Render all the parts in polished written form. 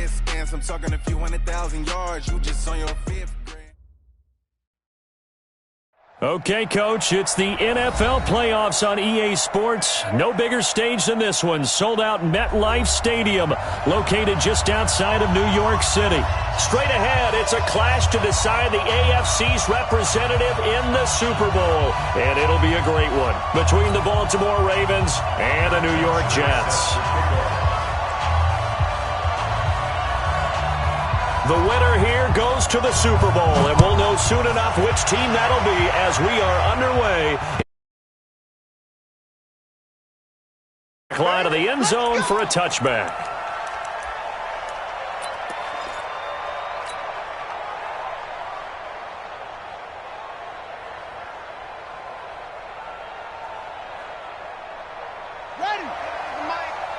distance. I'm talking a few 100,000 yards. You just on your fifth grade. Okay, Coach, it's the NFL playoffs on EA Sports. No bigger stage than this one. Sold out MetLife Stadium, located just outside of New York City. Straight ahead, it's a clash to decide the AFC's representative in the Super Bowl. And it'll be a great one between the Baltimore Ravens and the New York Jets. The winner here goes to the Super Bowl, and we'll know soon enough which team that'll be as we are underway. Line of the end zone for a touchback. Ready?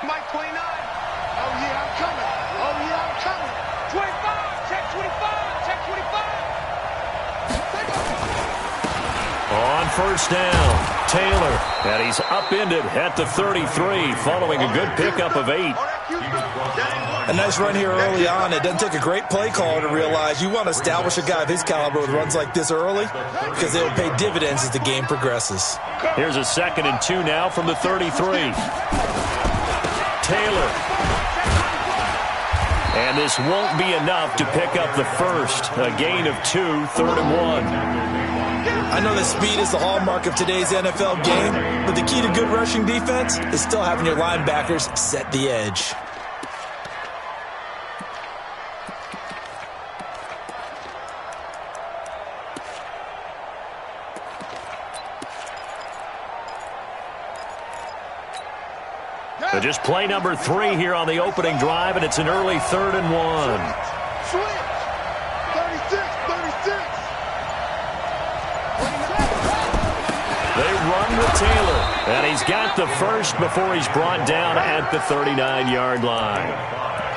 Mike 29. Oh, yeah, I'm coming. Oh, yeah, I'm coming. 25, check 25, check 25. On first down, Taylor, and he's upended at the 33 following a good pickup of 8. A nice run here early on. It doesn't take a great play caller to realize you want to establish a guy of his caliber with runs like this early because they will pay dividends as the game progresses. Here's a 2nd and 2 now from the 33. Taylor. And this won't be enough to pick up the first. A gain of 2, 3rd and 1. I know that speed is the hallmark of today's NFL game, but the key to good rushing defense is still having your linebackers set the edge. So just play number 3 here on the opening drive, and it's an early 3rd and 1. Switch. 36, 36. They run with Taylor, and he's got the first before he's brought down at the 39-yard line.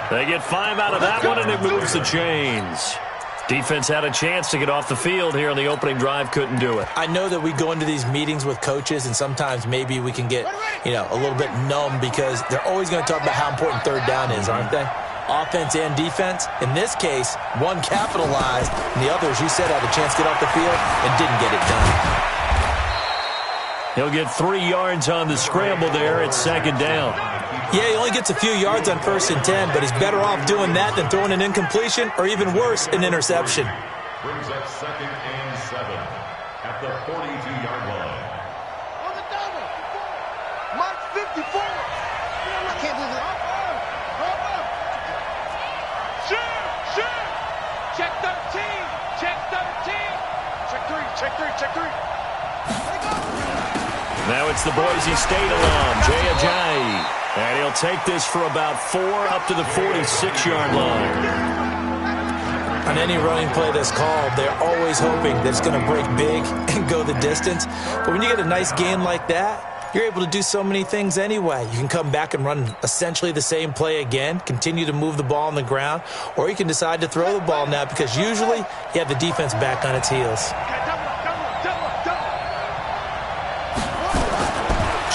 They get 5 out of that one, and it moves the chains. Defense had a chance to get off the field here on the opening drive, couldn't do it. I know that we go into these meetings with coaches, and sometimes maybe we can get, a little bit numb because they're always going to talk about how important third down is, aren't they? Offense and defense. In this case, one capitalized, and the other, as you said, had a chance to get off the field and didn't get it done. He'll get 3 yards on the scramble there. It's 2nd down. Yeah, he only gets a few yards on 1st and 10, but he's better off doing that than throwing an incompletion or even worse, an interception. Brings up 2nd and 7 at the 42-yard line. On the double. Mark 54. I can't believe it. Shoot. Check 13. Check 13. Check 3. Check 3. Now it's the Boise State alum, Jay Ajayi. And he'll take this for about 4 up to the 46-yard line. On any running play that's called, they're always hoping that it's going to break big and go the distance. But when you get a nice gain like that, you're able to do so many things anyway. You can come back and run essentially the same play again, continue to move the ball on the ground, or you can decide to throw the ball now because usually you have the defense back on its heels.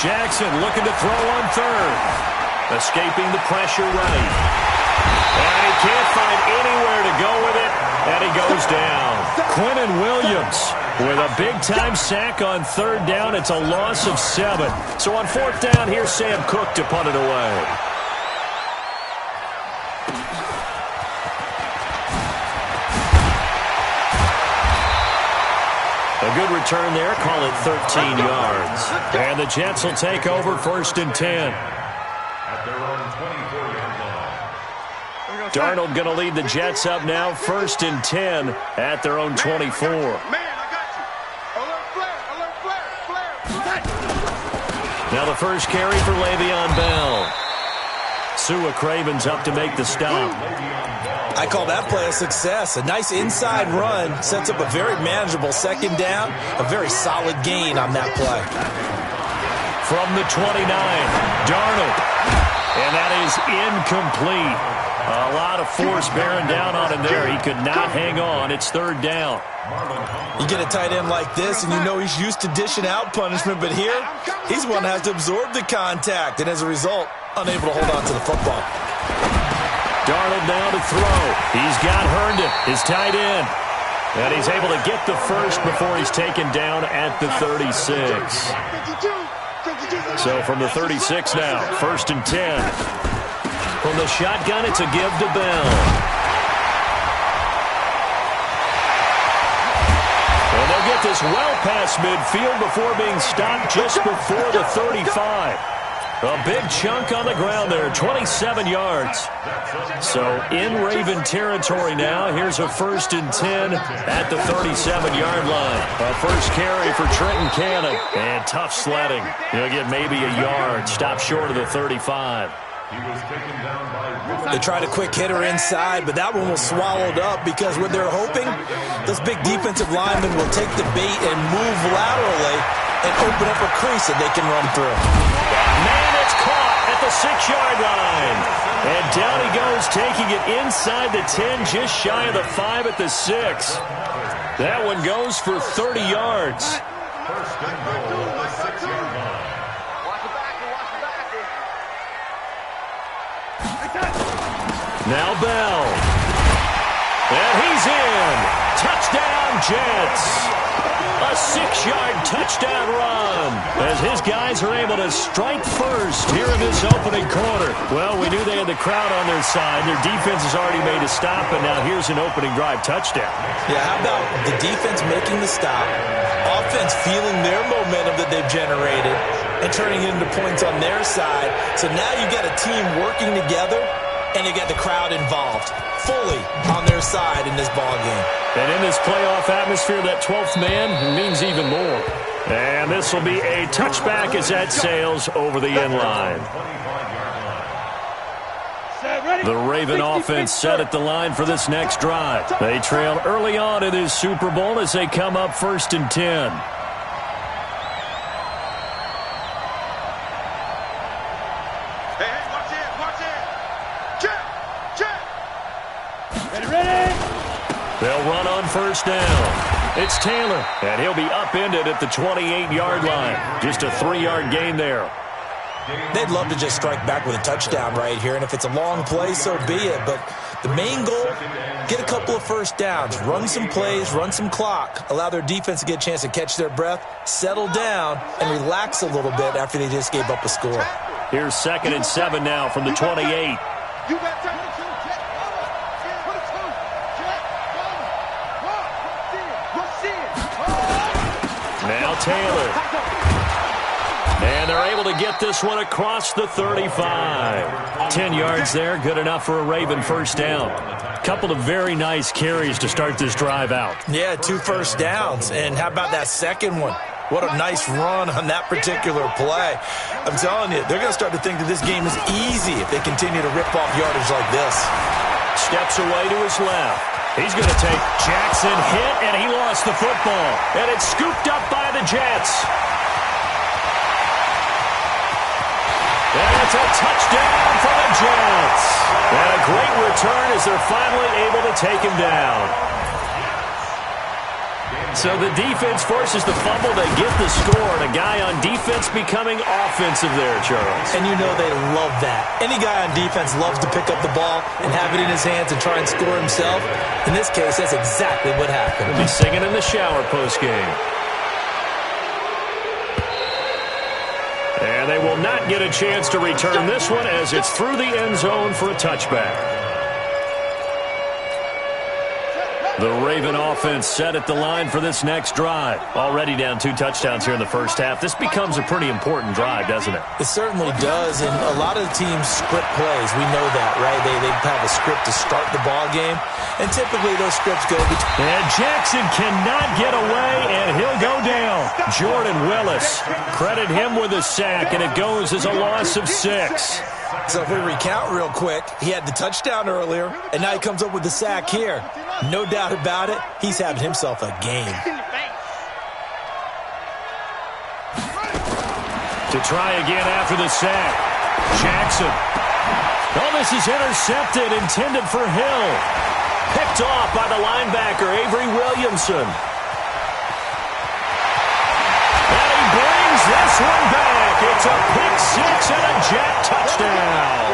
Jackson looking to throw on 3rd. Escaping the pressure right. And he can't find anywhere to go with it, and he goes down. Quinnen Williams with a big-time sack on 3rd down. It's a loss of 7. So on 4th down, here's Sam Cook to punt it away. A good return there, call it 13 yards. And the Jets will take over 1st and 10. At their own 24-yard line. Darnold going to lead the Jets up now, 1st and 10 at their own 24. Man, I got you. Alert flare. Now the first carry for Le'Veon Bell. Sua Craven's up to make the stop. I call that play a success. A nice inside run sets up a very manageable 2nd down, a very solid gain on that play. From the 29, Darnold. And that is incomplete. A lot of force bearing down on him there. He could not hang on. It's 3rd down. You get a tight end like this, and you know he's used to dishing out punishment, but here, he's one that has to absorb the contact, and as a result, unable to hold on to the football. Darnold now to throw. He's got Herndon, his tight end. And he's able to get the first before he's taken down at the 36. So from the 36 now, 1st and 10. From the shotgun, it's a give to Bell. And they'll get this well past midfield before being stopped just before the 35. A big chunk on the ground there, 27 yards. So in Raven territory now, here's a 1st and 10 at the 37-yard line. A first carry for Trenton Cannon. And tough sledding. He'll get maybe a yard, stop short of the 35. They tried a quick hitter inside, but that one was swallowed up because what they're hoping, those big defensive linemen will take the bait and move laterally and open up a crease that they can run through. Man, it's caught at the 6-yard line. And down he goes, taking it inside the 10, just shy of the 5 at the 6. That one goes for 30 yards. First and goal at the 6-yard line. Now Bell. And he's in. Touchdown, Jets. A 6-yard touchdown run as his guys are able to strike first here in this opening quarter. Well, we knew they had the crowd on their side. Their defense has already made a stop, and now here's an opening drive touchdown. Yeah, how about the defense making the stop, offense feeling their momentum that they've generated, and turning it into points on their side. So now you got a team working together, and you got the crowd involved fully on their side in this ball game. And in this playoff atmosphere, that 12th man means even more. And this will be a touchback as that sails over the end line. The Raven offense set at the line for this next drive. They trail early on in this Super Bowl as they come up 1st and 10. They'll run on 1st down. It's Taylor, and he'll be upended at the 28-yard line. Just a 3-yard gain there. They'd love to just strike back with a touchdown right here, and if it's a long play, so be it. But the main goal, get a couple of first downs, run some plays, run some clock, allow their defense to get a chance to catch their breath, settle down, and relax a little bit after they just gave up a score. Here's 2nd and 7 now from the 28. Now Taylor. And they're able to get this one across the 35. 10 yards there, good enough for a Raven first down. Couple of very nice carries to start this drive out. Yeah, 2 first downs. And how about that second one? What a nice run on that particular play. I'm telling you, they're going to start to think that this game is easy if they continue to rip off yardage like this. Steps away to his left. He's going to take Jackson hit, and he lost the football. And it's scooped up by the Jets. And it's a touchdown for the Jets. And a great return as they're finally able to take him down. So the defense forces the fumble. They get the score, and a guy on defense becoming offensive there, Charles. And you know they love that. Any guy on defense loves to pick up the ball and have it in his hands and try and score himself. In this case, that's exactly what happened. He'll be singing in the shower postgame. And they will not get a chance to return this one as it's through the end zone for a touchback. The Raven offense set at the line for this next drive. Already down 2 touchdowns here in the first half. This becomes a pretty important drive, doesn't it? It certainly does, and a lot of the teams script plays. We know that, right? They have a script to start the ball game, and typically those scripts go between. And Jackson cannot get away, and he'll go down. Jordan Willis, credit him with a sack, and it goes as a loss of 6. So if we recount real quick, he had the touchdown earlier, and now he comes up with the sack here. No doubt about it, he's having himself a game. To try again after the sack. Jackson. Oh, this is intercepted, intended for Hill. Picked off by the linebacker, Avery Williamson. And he brings this one back. It's a pick 6 and a Jet touchdown.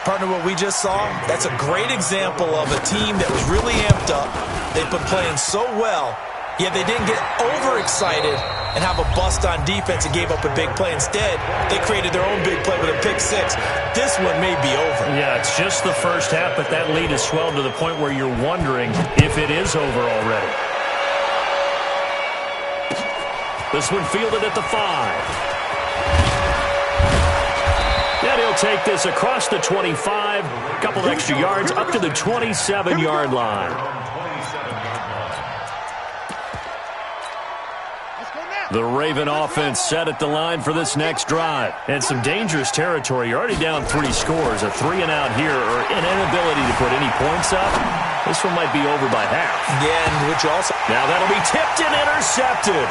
Partner, what we just saw, that's a great example of a team that was really amped up. They've been playing so well, yet they didn't get overexcited and have a bust on defense and gave up a big play. Instead, they created their own big play with a pick six. This one may be over. Yeah, it's just the first half, but that lead has swelled to the point where you're wondering if it is over already. This one fielded at the 5. And he'll take this across the 25, a couple extra yards up to the 27-yard line. The Raven offense set at the line for this next drive. And some dangerous territory. You're already down 3 scores. A 3-and-out here or an inability to put any points up. This one might be over by half. Yeah, and which also... Now that'll be tipped and intercepted.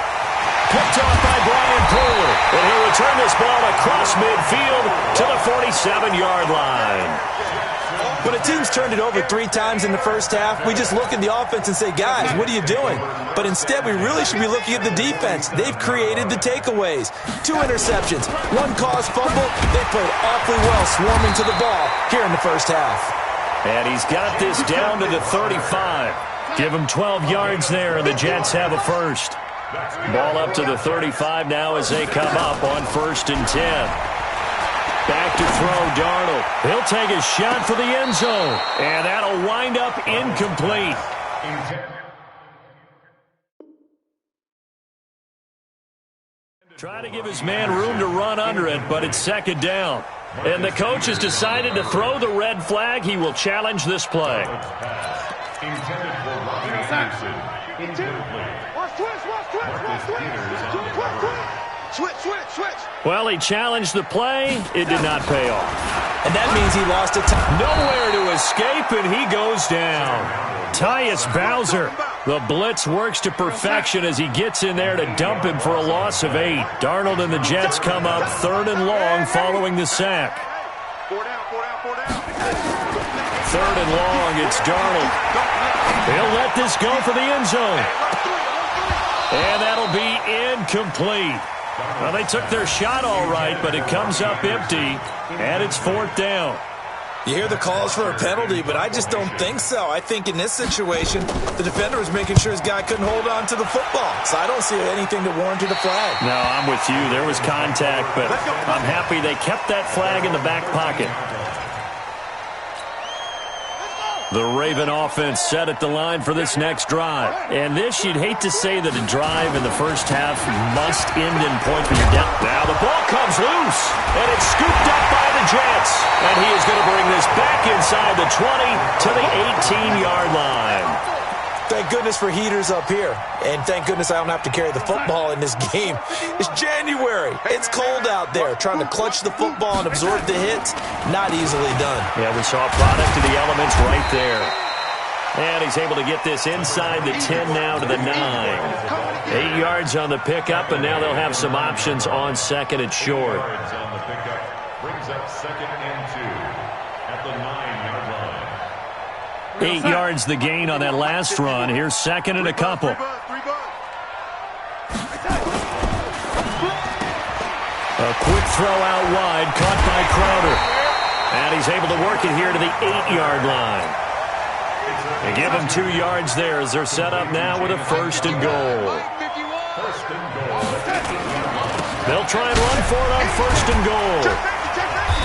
Picked off by Brian Poole. And he'll return this ball across midfield to the 47-yard line. When a team's turned it over 3 times in the first half, we just look at the offense and say, guys, what are you doing? But instead, we really should be looking at the defense. They've created the takeaways. 2 interceptions, 1 caused fumble. They played awfully well swarming to the ball here in the first half. And he's got this down to the 35. Give him 12 yards there, and the Jets have a first. Ball up to the 35 now as they come up on 1st and 10. Back to throw, Darnold. He'll take a shot for the end zone, and that'll wind up incomplete. Trying to give his man room to run under it, but it's 2nd down. And the coach has decided to throw the red flag. He will challenge this play. Intended for Robbie Anderson. Incomplete. Switch. Well, he challenged the play. It did not pay off. And that means he lost a time. Nowhere to escape, and he goes down. Tyus Bowser. The blitz works to perfection as he gets in there to dump him for a loss of 8. Darnold and the Jets come up 3rd and long following the sack. 3rd and long, it's Darnold. He'll let this go for the end zone. And that'll be incomplete. Well, they took their shot all right, but it comes up empty, and it's 4th down. You hear the calls for a penalty, but I just don't think so. I think in this situation, the defender was making sure his guy couldn't hold on to the football. So I don't see anything that warranted a flag. No, I'm with you. There was contact, but I'm happy they kept that flag in the back pocket. The Raven offense set at the line for this next drive. And this, you'd hate to say that a drive in the first half must end in points when you're down. Now the ball comes loose, and it's scooped up by the Jets. And he is going to bring this back inside the 20 to the 18-yard line. Thank goodness for heaters up here. And thank goodness I don't have to carry the football in this game. It's January. It's cold out there. Trying to clutch the football and absorb the hits, not easily done. Yeah, we saw a product of the elements right there. And he's able to get this inside the 10 now to the 9. 8 yards on the pickup, and now they'll have some options on 2nd and short. Brings up 2nd and 2 at the 9-yard line. 8 yards the gain on that last run. Here's 2nd and a couple. A quick throw out wide, caught by Crowder. And he's able to work it here to the 8-yard line. They give him 2 yards there as they're set up now with a 1st and goal. They'll try and run for it on 1st and goal.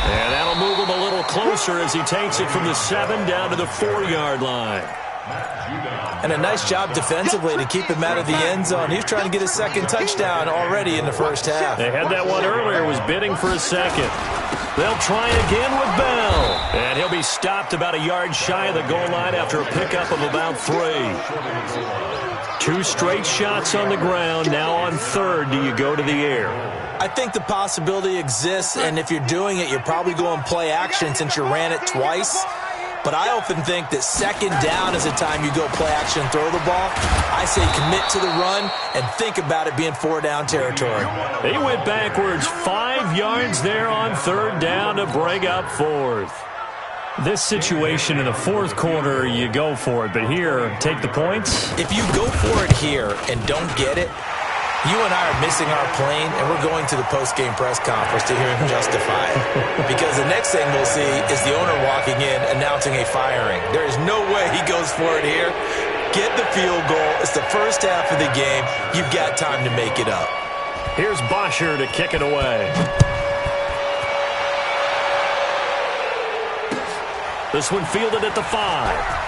And that'll move him a little closer as he takes it from the 7 down to the 4-yard line. And a nice job defensively to keep him out of the end zone. He's trying to get his 2nd touchdown already in the first half. They had that one earlier, was bidding for a 2nd. They'll try again with Bell. And he'll be stopped about a yard shy of the goal line after a pickup of about 3. 2 straight shots on the ground. Now on 3rd, do you go to the air? I think the possibility exists, and if you're doing it, you're probably going play action since you ran it twice. But I often think that 2nd down is the time you go play action and throw the ball. I say commit to the run and think about it being 4-down territory. They went backwards 5 yards there on 3rd down to bring up 4th. This situation in the 4th quarter, you go for it. But here, take the points. If you go for it here and don't get it, You and I are missing our plane, and we're going to the post-game press conference to hear him justify it. Because the next thing we'll see is the owner walking in announcing a firing. There is no way he goes for it here. Get the field goal. It's the first half of the game. You've got time to make it up. Here's Bosher to kick it away. This one fielded at the 5.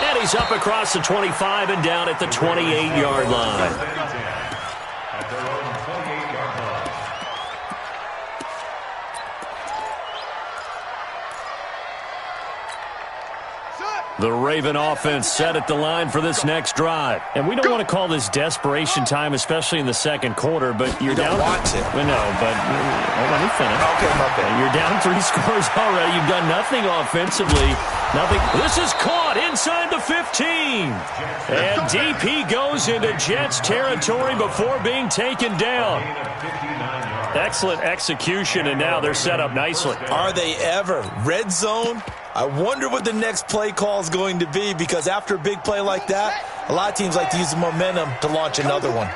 And he's up across the 25 and down at the 28-yard line. At their own 28-yard line. The Raven offense set at the line for this next drive. And we don't want to call this desperation time, especially in the second quarter, but you're down. You don't want to. Well, no, but let me finish. Okay, my bad. You're down 3 scores already. You've done nothing offensively. Nothing. This is caught inside the 15. And DP goes into Jets territory before being taken down. Excellent execution, and now they're set up nicely. Are they ever? Red zone? I wonder what the next play call is going to be, because after a big play like that, a lot of teams like to use the momentum to launch another one.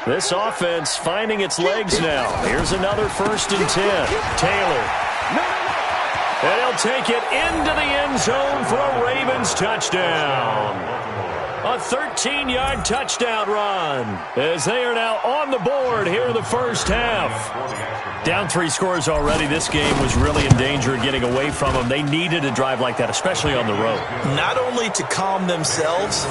This offense finding its legs now. Here's another 1st and 10. Taylor. And he'll take it into the end zone for a Ravens touchdown. A 13-yard touchdown run as they are now on the board here in the first half. Down 3 scores already. This game was really in danger of getting away from them. They needed a drive like that, especially on the road. Not only to calm themselves,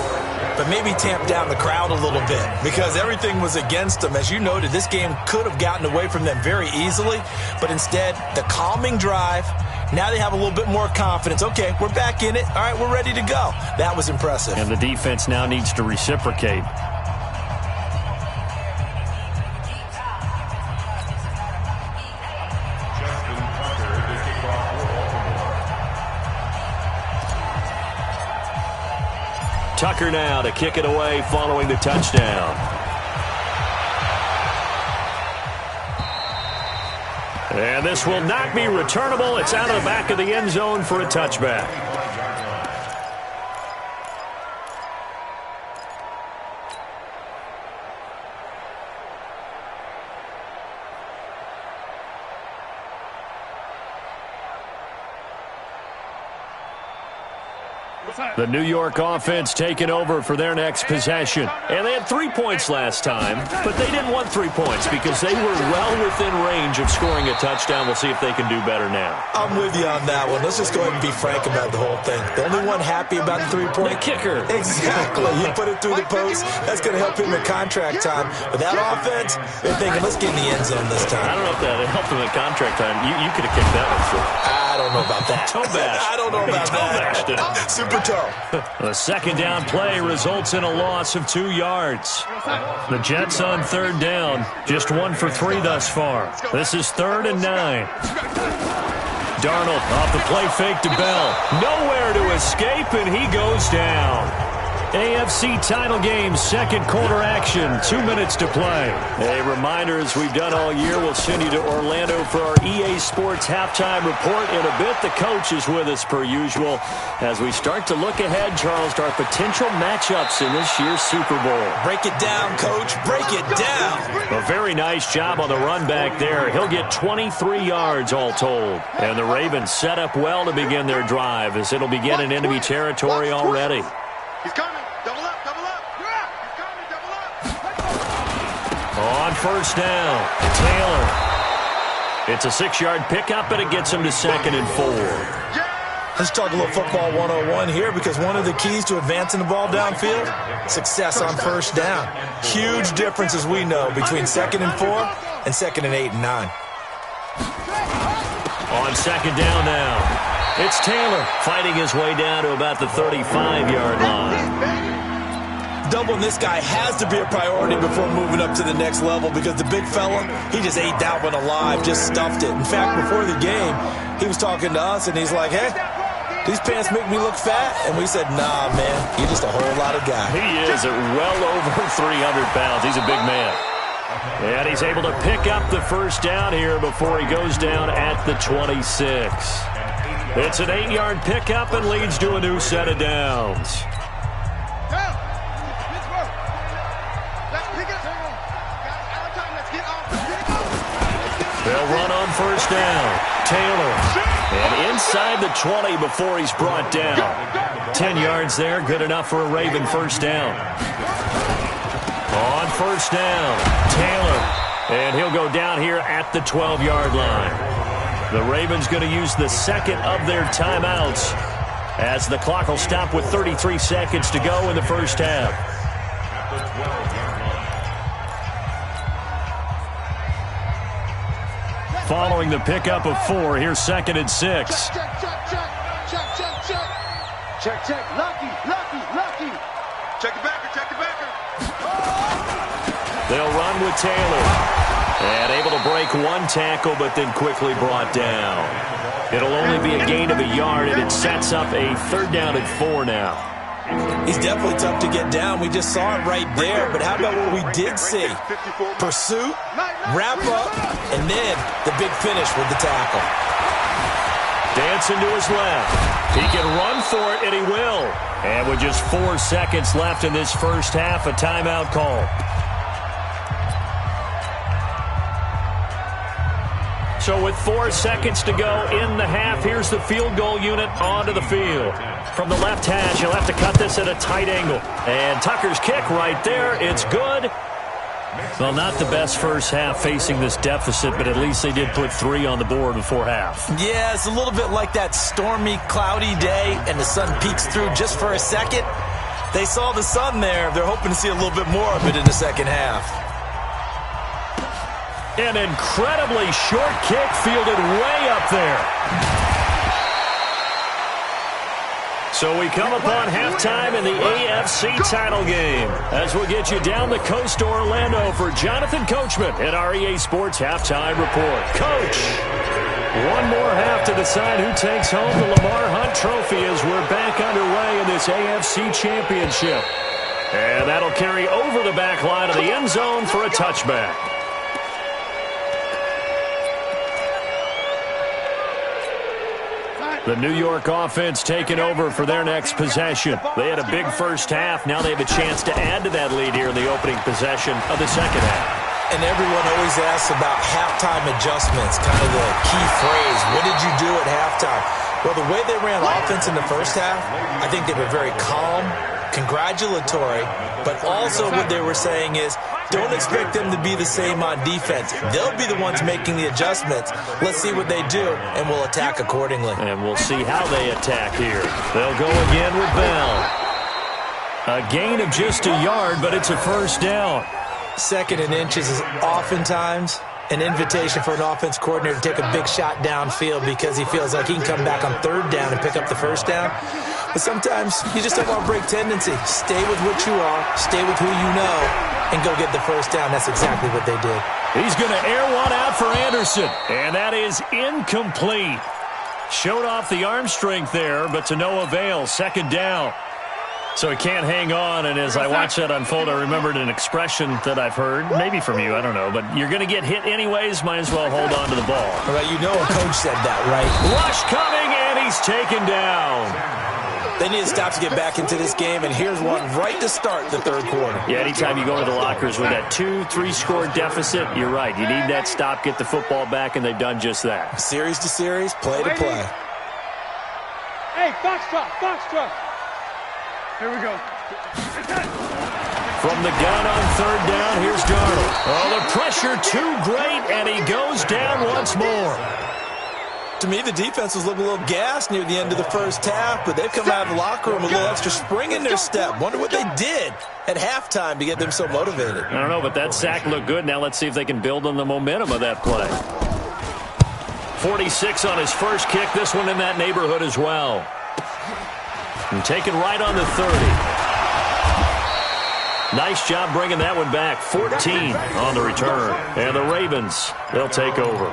but maybe tamp down the crowd a little bit, because everything was against them. As you noted, this game could have gotten away from them very easily, but instead, the calming drive. Now they have a little bit more confidence. Okay, we're back in it. All right, we're ready to go. That was impressive. And the defense now needs to reciprocate. Tucker now to kick it away following the touchdown. And this will not be returnable. It's out of the back of the end zone for a touchback. The New York offense taking over for their next possession. And they had 3 points last time, but they didn't want 3 points because they were well within range of scoring a touchdown. We'll see if they can do better now. I'm with you on that one. Let's just go ahead and be frank about the whole thing. The only one happy about the 3-point? The kicker. Exactly. He put it through the post. That's going to help him in contract time. But that offense, they're thinking, let's get in the end zone this time. I don't know if that helped him in contract time. You could have kicked that one through. I don't know about that. Toe bash. I don't know about that. Super toe. The second down play results in a loss of 2 yards. The Jets on 3rd down. Just 1 for 3 thus far. This is 3rd and 9. Darnold off the play fake to Bell. Nowhere to escape, and he goes down. AFC title game, second quarter action, 2 minutes to play. A reminder, as we've done all year, we'll send you to Orlando for our EA Sports halftime report in a bit. The coach is with us per usual as we start to look ahead, Charles, to our potential matchups in this year's Super Bowl. Break it down, Coach. Break it down. A very nice job on the run back there. He'll get 23 yards all told. And the Ravens set up well to begin their drive as it'll begin in enemy territory already. He's coming. Double up, double up. Yeah, he's coming, double up. On 1st down, Taylor. It's a 6-yard pickup, and it gets him to 2nd and 4. Let's talk a little football 101 here, because one of the keys to advancing the ball downfield, success on 1st down. Huge difference, as we know, between 2nd and 4 and 2nd and 8 and 9. On 2nd down now. It's Taylor fighting his way down to about the 35-yard line. Doubling this guy has to be a priority before moving up to the next level, because the big fella, he just ate that one alive, just stuffed it. In fact, before the game, he was talking to us, and he's like, hey, these pants make me look fat. And we said, nah, man, you're just a whole lot of guy. He is at well over 300 pounds. He's a big man. And he's able to pick up the 1st down here before he goes down at the 26. It's an 8-yard pickup and leads to a new set of downs. first down. Taylor. And inside the 20 before he's brought down. 10 yards there, good enough for a Raven first down. On first down, Taylor. And he'll go down here at the 12-yard line. The Ravens going to use the second of their timeouts as the clock will stop with 33 seconds to go in the first half. Following the pickup of 4, here's 2nd and 6. Check. Lucky. Check the backer. They'll run with Taylor. And able to break one tackle, but then quickly brought down. It'll only be a gain of a yard, and it sets up a 3rd down and 4 now. He's definitely tough to get down. We just saw it right there. But how about what we did see? Pursuit, wrap up, and then the big finish with the tackle. Dancing to his left. He can run for it, and he will. And with just 4 seconds left in this first half, a timeout call. So with 4 seconds to go in the half, here's the field goal unit onto the field. From the left hash, he'll have to cut this at a tight angle. And Tucker's kick right there. It's good. Well, not the best first half facing this deficit, but at least they did put 3 on the board before half. Yeah, it's a little bit like that stormy, cloudy day, and the sun peeks through just for a second. They saw the sun there. They're hoping to see a little bit more of it in the second half. An incredibly short kick fielded way up there. So we come upon halftime in the AFC title game as we'll get you down the coast to Orlando for Jonathan Coachman at our EA Sports Halftime Report. Coach, one more half to decide who takes home the Lamar Hunt Trophy as we're back underway in this AFC Championship. And that'll carry over the back line of the end zone for a touchback. The New York offense taking over for their next possession. They had a big first half. Now they have a chance to add to that lead here in the opening possession of the second half. And everyone always asks about halftime adjustments, kind of the key phrase. What did you do at halftime? Well, the way they ran offense in the first half, I think they were very calm, congratulatory, but also what they were saying is, don't expect them to be the same on defense. They'll be the ones making the adjustments. Let's see what they do, and we'll attack accordingly. And we'll see how they attack here. They'll go again with Bell. A gain of just a yard, but it's a first down. 2nd and inches is oftentimes an invitation for an offense coordinator to take a big shot downfield because he feels like he can come back on 3rd down and pick up the first down. But sometimes you just don't want to break tendency. Stay with what you are, stay with who you know, and go get the first down. That's exactly what they did. He's going to air one out for Anderson, and that is incomplete. Showed off the arm strength there, but to no avail. 2nd down. So he can't hang on, and as I watch that unfold, I remembered an expression that I've heard, maybe from you, I don't know, but you're going to get hit anyways, might as well hold on to the ball. All right, you know a coach said that, right? Rush coming, and he's taken down. They need to stop to get back into this game, and here's one right to start the 3rd quarter. Yeah, anytime you go into the lockers with that 2-3 score deficit, you're right. You need that stop, get the football back, and they've done just that. Series to series, play to play. Hey, foxtrot. Here we go. From the gun on 3rd down, here's Darnold. Oh, the pressure too great, and he goes down once more. To me, the defense was looking a little gassed near the end of the first half, but they've come out of the locker room with a little extra spring in their step. Wonder what they did at halftime to get them so motivated. I don't know, but that sack looked good. Now let's see if they can build on the momentum of that play. 46 on his first kick. This one in that neighborhood as well. And taken right on the 30. Nice job bringing that one back. 14 on the return. And the Ravens, they'll take over.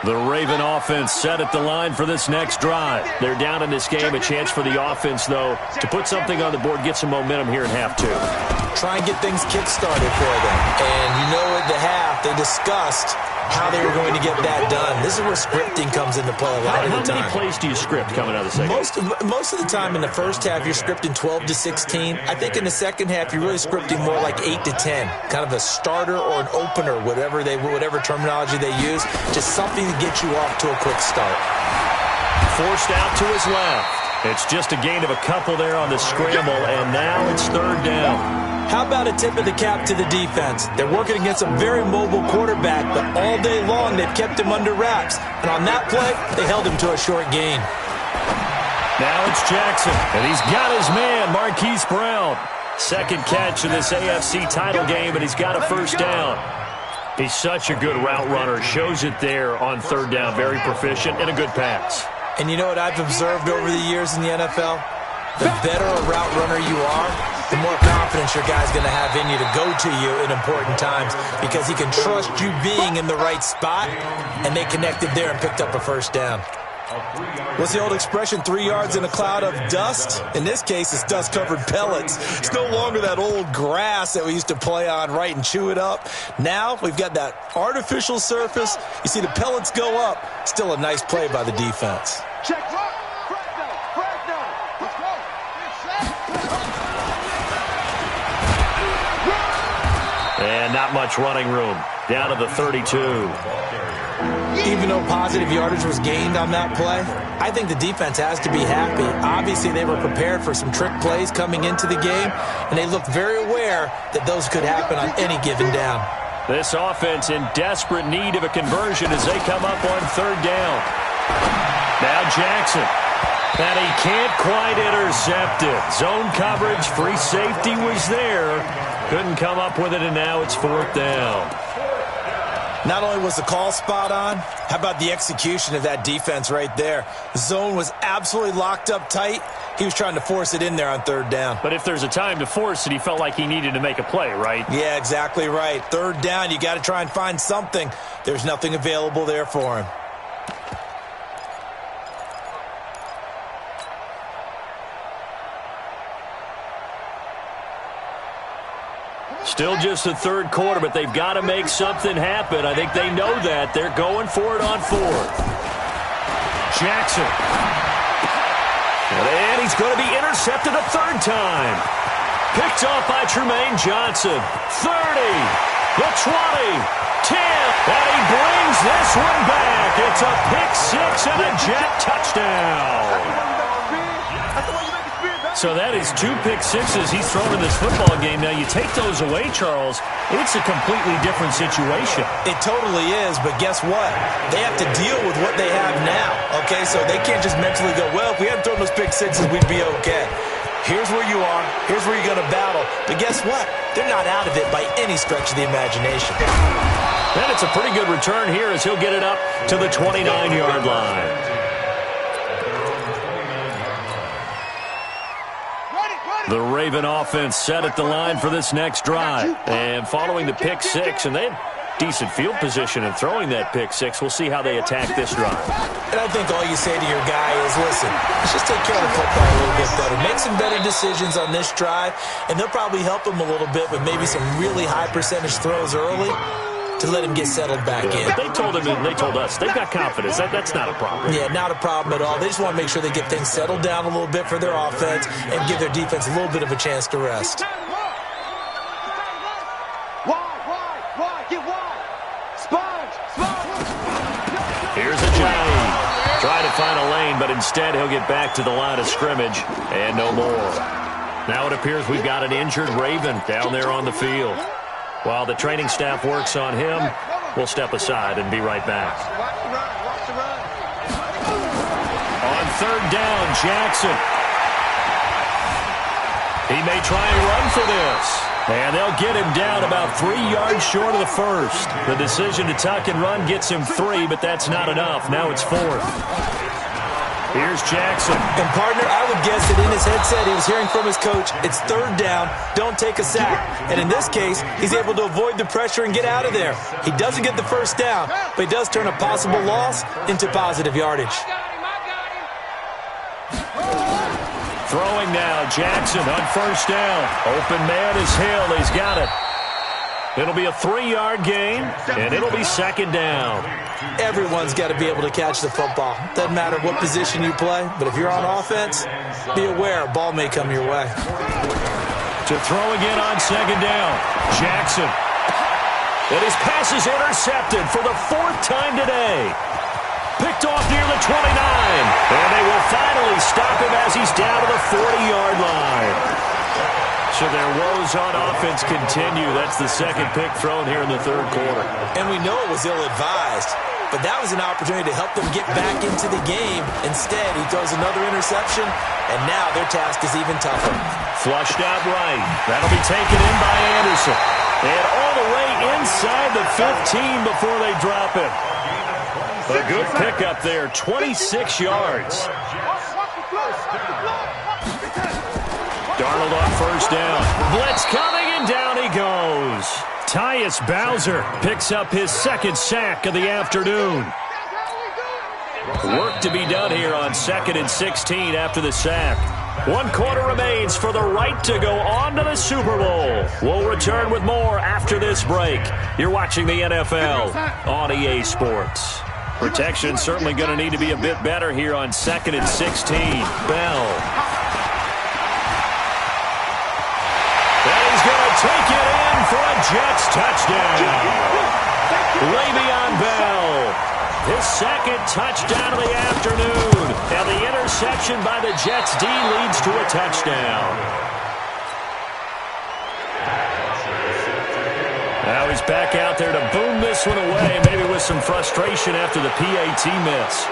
The Raven offense set at the line for this next drive. They're down in this game. A chance for the offense, though, to put something on the board, get some momentum here in half 2. Try and get things kick-started for them. And you know at the half, they discussed how they were going to get that done. This is where scripting comes into play a lot of the time. How many plays do you script coming out of the second? Most of the time in the first half, you're scripting 12 to 16. I think in the second half, you're really scripting more like 8 to 10. Kind of a starter or an opener, whatever terminology they use. Just something to get you off to a quick start. Forced out to his left. It's just a gain of a couple there on the scramble, and now it's third down. How about a tip of the cap to the defense? They're working against a very mobile quarterback, but all day long they've kept him under wraps. And on that play, they held him to a short gain. Now it's Jackson, and he's got his man, Marquise Brown. Second catch in this AFC title game, and he's got a first down. He's such a good route runner. Shows it there on third down. Very proficient and a good pass. And you know what I've observed over the years in the NFL? The better a route runner you are, the more confidence your guy's going to have in you to go to you in important times because he can trust you being in the right spot, and they connected there and picked up a first down. What's the old expression, 3 yards in a cloud of dust? In this case, it's dust-covered pellets. It's no longer that old grass that we used to play on, right, and chew it up. Now we've got that artificial surface. You see the pellets go up. Still a nice play by the defense. Check. Fresno. Let's go. And not much running room. Down to the 32. Even though positive yardage was gained on that play, I think the defense has to be happy. Obviously, they were prepared for some trick plays coming into the game, and they looked very aware that those could happen on any given down. This offense in desperate need of a conversion as they come up on third down. Now Jackson. And he can't quite intercept it. Zone coverage, free safety was there. Couldn't come up with it, and now it's fourth down. Not only was the call spot on, how about the execution of that defense right there? The zone was absolutely locked up tight. He was trying to force it in there on third down. But if there's a time to force it, he felt like he needed to make a play, right? Yeah, exactly right. Third down, you got to try and find something. There's nothing available there for him. Still just the third quarter, but they've got to make something happen. I think they know that. They're going for it on fourth. Jackson. And he's going to be intercepted a third time. Picked off by Tremaine Johnson. 30, the 20, 10, and he brings this one back. It's a pick six and a jet touchdown. So that is 2 pick sixes he's thrown in this football game. Now, you take those away, Charles, it's a completely different situation. It totally is, but guess what? They have to deal with what they have now, okay? So they can't just mentally go, well, if we hadn't thrown those pick sixes, we'd be okay. Here's where you are. Here's where you're going to battle. But guess what? They're not out of it by any stretch of the imagination. And it's a pretty good return here as he'll get it up to the 29-yard line. The Raven offense set at the line for this next drive. And following the pick six, and they had decent field position in throwing that pick six. We'll see how they attack this drive. And I think all you say to your guy is, listen, let's just take care of the football a little bit better. Make some better decisions on this drive, and they'll probably help him a little bit with maybe some really high percentage throws early to let him get settled back in. But they told him, and they told us, they've got confidence. That's not a problem. Yeah, not a problem at all. They just want to make sure they get things settled down a little bit for their offense and give their defense a little bit of a chance to rest. Wide, get wide. Sponge. Here's a Johnny. Trying to find a lane, but instead he'll get back to the line of scrimmage and no more. Now it appears we've got an injured Raven down there on the field. While the training staff works on him, we'll step aside and be right back. On third down, Jackson. He may try and run for this. And they'll get him down about 3 yards short of the first. The decision to tuck and run gets him 3, but that's not enough. Now it's fourth. Here's Jackson. And, partner, I would guess that in his headset he was hearing from his coach, it's third down, don't take a sack. And in this case, he's able to avoid the pressure and get out of there. He doesn't get the first down, but he does turn a possible loss into positive yardage. Throwing now, Jackson on first down. Open man is Hill. He's got it. It'll be a 3-yard gain, and it'll be second down. Everyone's got to be able to catch the football. Doesn't matter what position you play, but if you're on offense, be aware a ball may come your way. To throw again on second down, Jackson. And his pass is intercepted for the 4th time today. Picked off near the 29. And they will finally stop him as he's down to the 40-yard line. So their woes on offense continue. That's the second pick thrown here in the 3rd quarter. And we know it was ill-advised, but that was an opportunity to help them get back into the game. Instead, he throws another interception, and now their task is even tougher. Flushed out right. That'll be taken in by Anderson. And all the way inside the 15 before they drop it. A good pickup there, 26 yards. Darnold on first down. Blitz coming, and down he goes. Tyus Bowser picks up his 2nd sack of the afternoon. Work to be done here on 2nd and 16 after the sack. 1 quarter remains for the right to go on to the Super Bowl. We'll return with more after this break. You're watching the NFL on EA Sports. Protection certainly going to need to be a bit better here on 2nd and 16. Bell. Take it in for a Jets touchdown. Le'Veon Bell, his 2nd touchdown of the afternoon. And the interception by the Jets D leads to a touchdown. Now he's back out there to boom this one away, maybe with some frustration after the PAT miss.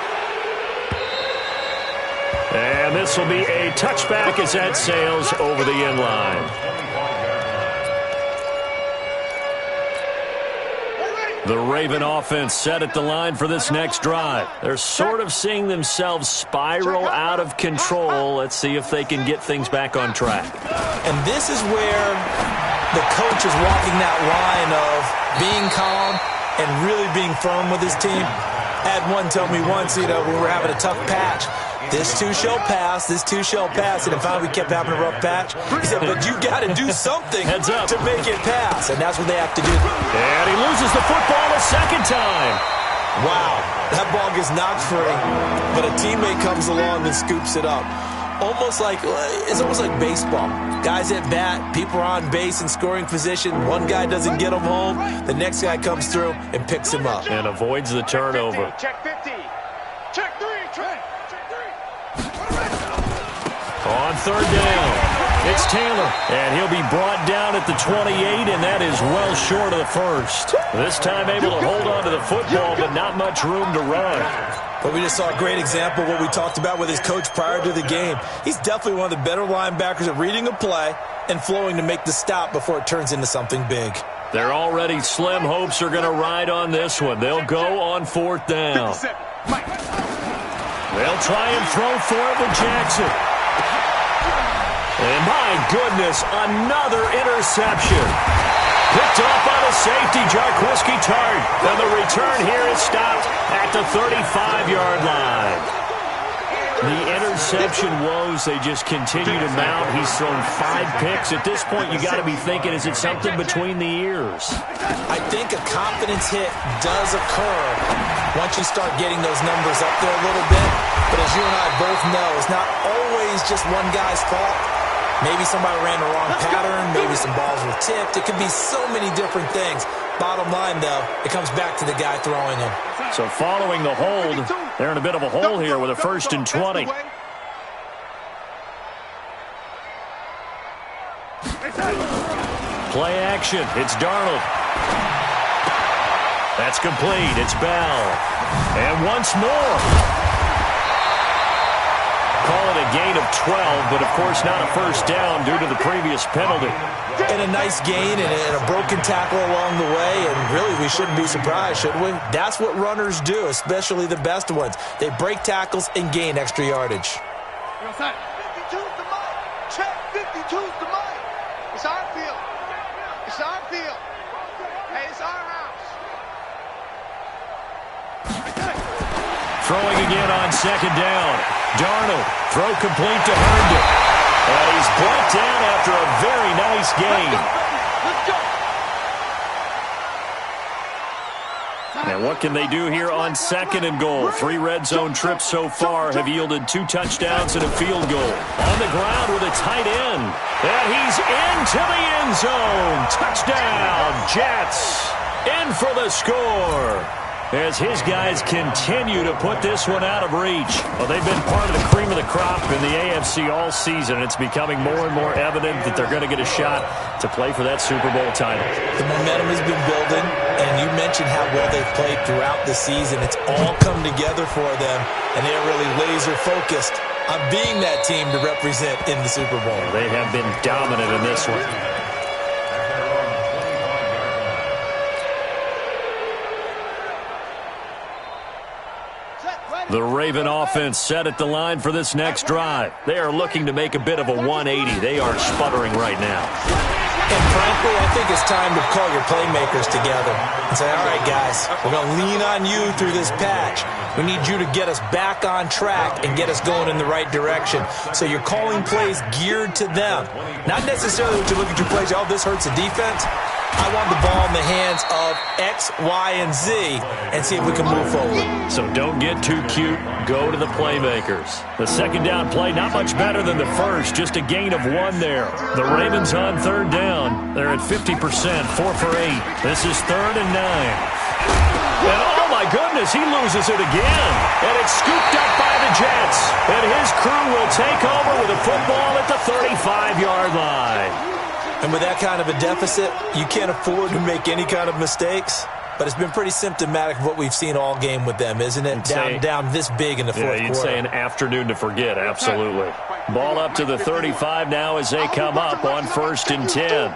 And this will be a touchback as that sails over the end line. The Raven offense set at the line for this next drive. They're sort of seeing themselves spiral out of control. Let's see if they can get things back on track. And this is where the coach is walking that line of being calm and really being firm with his team. I had one tell me once, we were having a tough patch. This too shall pass, this too shall pass. And finally we kept having a rough patch. He said, but you got to do something to make it pass. And that's what they have to do. And he loses the football a 2nd time. Wow, that ball gets knocked free, but a teammate comes along and scoops it up. It's almost like baseball. Guys at bat, people are on base in scoring position. One guy doesn't get him home. The next guy comes through and picks him up. And avoids the turnover. Check 50. Check 3. Check 3. On 3rd down, it's Taylor. And he'll be brought down at the 28, and that is well short of the 1st. This time able to hold on to the football, but not much room to run. But we just saw a great example of what we talked about with his coach prior to the game. He's definitely one of the better linebackers at reading a play and flowing to make the stop before it turns into something big. Their already slim hopes are going to ride on this one. They'll go on 4th down. They'll try and throw for it with Jackson. And my goodness, another interception. Picked off by the safety, Jarquiski Tart. And the return here is stopped at the 35-yard line. The interception woes, they just continue to mount. He's thrown 5 picks. At this point, you got to be thinking, is it something between the ears? I think a confidence hit does occur once you start getting those numbers up there a little bit. But as you and I both know, it's not always just one guy's fault. Maybe somebody ran the wrong pattern. Maybe some balls were tipped. It could be so many different things. Bottom line, though, it comes back to the guy throwing them. So following the hold, they're in a bit of a hole here with a 1st and 20. Play action. It's Darnold. That's complete. It's Bell. And once more. Call it a gain of 12, but of course not a 1st down due to the previous penalty. And a nice gain and a broken tackle along the way, and really we shouldn't be surprised, should we? That's what runners do, especially the best ones. They break tackles and gain extra yardage. 52's the mic. Check 52's the mic. It's our field. It's our field. Hey, it's our house. Throwing again on 2nd down. Darnold, throw complete to Herndon. And he's brought down after a very nice gain. Let's go. And what can they do here on 2nd and goal? 3 red zone trips so far have yielded 2 touchdowns and a field goal. On the ground with a tight end. And he's into the end zone. Touchdown, Jets. In for the score. As his guys continue to put this one out of reach. Well, they've been part of the cream of the crop in the AFC all season. It's becoming more and more evident that they're going to get a shot to play for that Super Bowl title. The momentum has been building, and you mentioned how well they've played throughout the season. It's all come together for them, and they're really laser-focused on being that team to represent in the Super Bowl. They have been dominant in this one. The Raven offense set at the line for this next drive. They are looking to make a bit of a 180. They are sputtering right now. And frankly, I think it's time to call your playmakers together and say, all right, guys, we're going to lean on you through this patch. We need you to get us back on track and get us going in the right direction. So you're calling plays geared to them. Not necessarily when you look at your plays, oh, this hurts the defense. I want the ball in the hands of X, Y, and Z and see if we can move forward. So don't get too cute. Go to the playmakers. The second down play, not much better than the first. Just a gain of 1 there. The Ravens on 3rd down. They're at 50%, 4 for 8. This is 3rd and 9. And oh my goodness, he loses it again. And it's scooped up by the Jets. And his crew will take over with a football at the 35-yard line. And with that kind of a deficit, you can't afford to make any kind of mistakes. But it's been pretty symptomatic of what we've seen all game with them, isn't it? Down this big in the fourth quarter. You'd say an afternoon to forget, absolutely. Ball up to the 35 now as they come up on 1st and 10.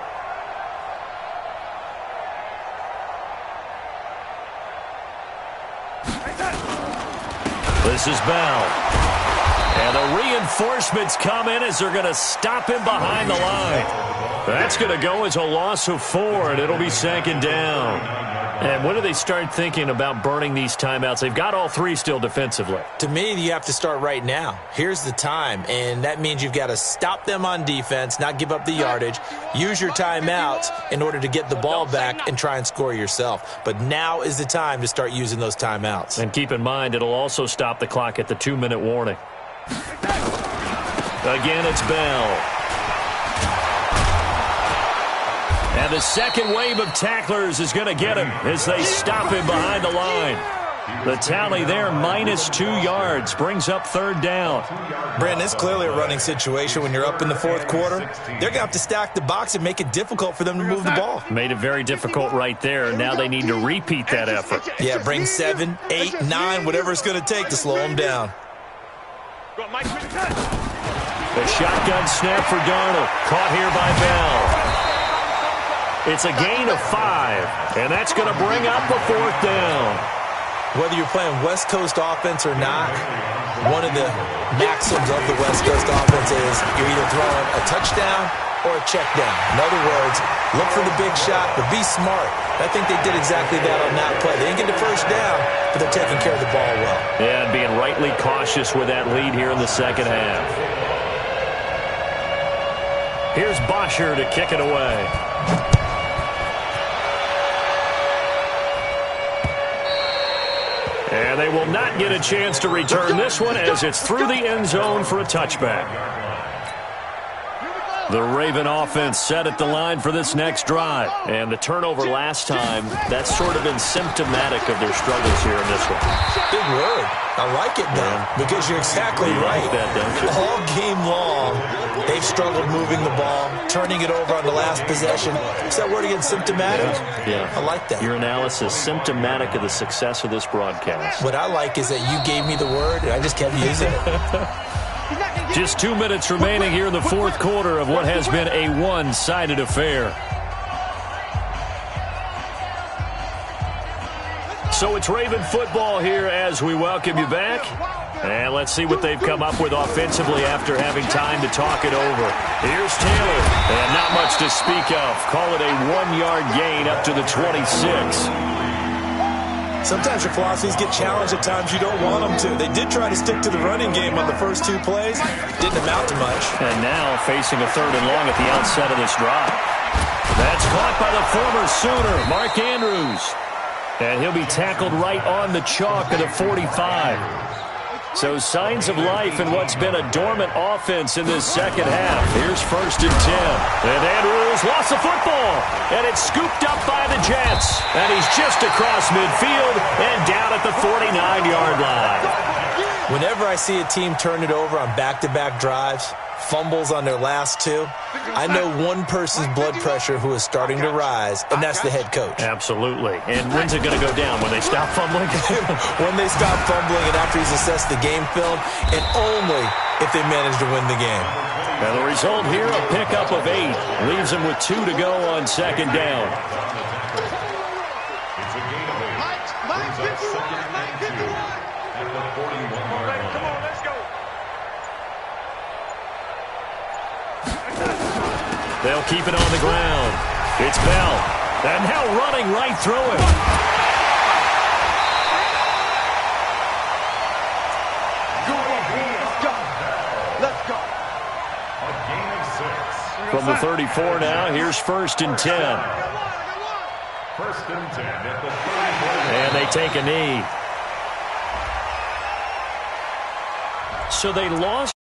This is Bell. And the reinforcements come in as they're going to stop him behind the line. That's going to go as a loss of 4, and it'll be 2nd down. And when do they start thinking about burning these timeouts? They've got all 3 still defensively. To me, you have to start right now. Here's the time, and that means you've got to stop them on defense, not give up the yardage, use your timeouts in order to get the ball back and try and score yourself. But now is the time to start using those timeouts. And keep in mind, it'll also stop the clock at the 2-minute warning. Again, it's Bell. And the second wave of tacklers is going to get him as they stop him behind the line. The tally there, -2 yards, brings up 3rd down. Brandon, it's clearly a running situation when you're up in the fourth quarter. They're going to have to stack the box and make it difficult for them to move the ball. Made it very difficult right there. Now they need to repeat that effort. Yeah, bring 7, 8, 9, whatever it's going to take to slow them down. The shotgun snap for Darnold. Caught here by Bell. It's a gain of 5, and that's going to bring up a 4th down. Whether you're playing West Coast offense or not, one of the maxims of the West Coast offense is you're either throwing a touchdown or a check down. In other words, look for the big shot, but be smart. I think they did exactly that on that play. They didn't get the first down, but they're taking care of the ball well. Yeah, and being rightly cautious with that lead here in the second half. Here's Bosher to kick it away. And they will not get a chance to return this one as it's through the end zone for a touchback. The Raven offense set at the line for this next drive. And the turnover last time, that's sort of been symptomatic of their struggles here in this one. Big word. I like it, though, because you're exactly right. Like that, don't you? All game long, they've struggled moving the ball, turning it over on the last possession. Is that word again, symptomatic? Yeah. I like that. Your analysis, symptomatic of the success of this broadcast. What I like is that you gave me the word, and I just kept using it. Just 2 minutes remaining here in the fourth quarter of what has been a one-sided affair. So it's Raven football here as we welcome you back. And let's see what they've come up with offensively after having time to talk it over. Here's Taylor. And not much to speak of. Call it a 1-yard gain up to the 26. Sometimes your philosophies get challenged at times you don't want them to. They did try to stick to the running game on the first 2 plays. Didn't amount to much. And now facing a 3rd and long at the outset of this drive. That's caught by the former Sooner, Mark Andrews. And he'll be tackled right on the chalk at the 45. So signs of life in what's been a dormant offense in this second half. Here's 1st and 10. And Andrews lost the football. And it's scooped up by the Jets. And he's just across midfield and down at the 49-yard line. Whenever I see a team turn it over on back-to-back drives, fumbles on their last two, I know one person's blood pressure who is starting to rise, and that's the head coach. Absolutely. And when's it going to go down? When they stop fumbling? When they stop fumbling and after he's assessed the game film, and only if they manage to win the game. And the result here, a pickup of 8. Leaves them with 2 to go on 2nd down. It's a gain of 8. Brings up 2nd and 2 at the 41-yard line. Come on, let's go. They'll keep it on the ground. It's Bell. And now running right through it. Let's go. A gain of 6. From the 34 now, here's 1st and 10. 1st and 10 at the 34. And they take a knee. So they lost.